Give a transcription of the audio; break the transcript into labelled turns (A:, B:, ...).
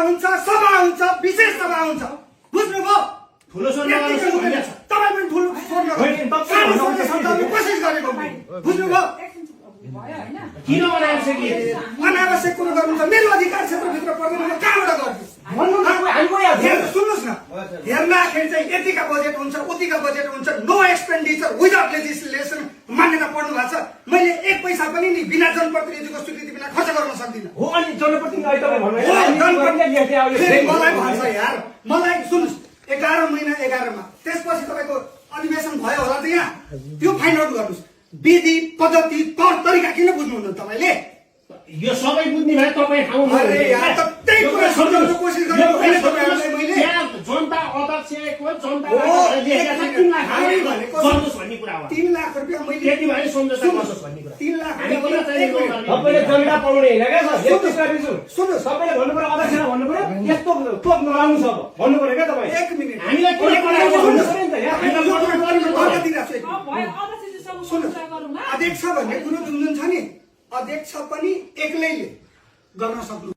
A: हुन्छ, सभा हुन्छ, विशेष सभा हुन्छ। बुझ्नुभयो?
B: ठुलो स्वरमा
A: तपाईँ पनि ठुलो स्वरमा सानो स्वरमा सम्झाउने कोसिस गरेको बुझ्नुभयो?
B: किन अनावश्यक
A: अनावश्यक कुरो गर्नुहुन्छ। मेरो अधिकार क्षेत्रभित्र पर्दैन, म कहाँबाट गर्छु? सुन्नुहोस् न, हेर्दाखेरि चाहिँ यतिका बजेट हुन्छ, उतिका बजेट हुन्छ, नो एक्सपेन्डिचर विदाउट लेजिस्लेसन मान्यता पढ्नु भएको छ। मैले एक पैसा पनि नि बिना जनप्रतिनिधिको स्वीकृति बिना खर्च गर्न सक्दिनँ।
B: हो अनि जनप्रतिनिधि
A: मलाई भन्छ यार, मलाई सुन्नुहोस्, 11 महिना 11 त्यसपछि तपाईँको अधिवेशन भयो होला त यहाँ, त्यो फाइन्ड आउट गर्नुहोस्। विधि पद्धति तौर तरिका किन बुझ्नुहुन्न तपाईँले?
B: यो सबै बुझ्ने भए तपाईँ ठाउँमा
A: त्यही कुरा सम्झाउन कोसिस गरेको होइन तपाईँहरूलाई मैले।
B: जनता अध्यक्षको जनता
A: भनेको
B: भन्ने कुरा हो।
A: 3 लाख रुपियाँ मैले
B: त्यति भए सम्झौता गर्नुहोस् भन्ने कुरा।
A: 3 लाख
C: सबैले जनता पाउने होइन क्या सर? सुन्नुहोस्, सबैले भन्नु पर्यो, अध्यक्षलाई भन्नु पर्यो यस्तो तोप नलाउनु छ भन्नु पर्यो क्या तपाईँ?
A: 1 मिनट
B: हामीलाई के
C: भन्नु पर्यो नि त यहाँ?
A: अध्यक्ष भन्ने कुरो जुन छ नि, अध्यक्ष पनि एक्लैले गर्न सक्नु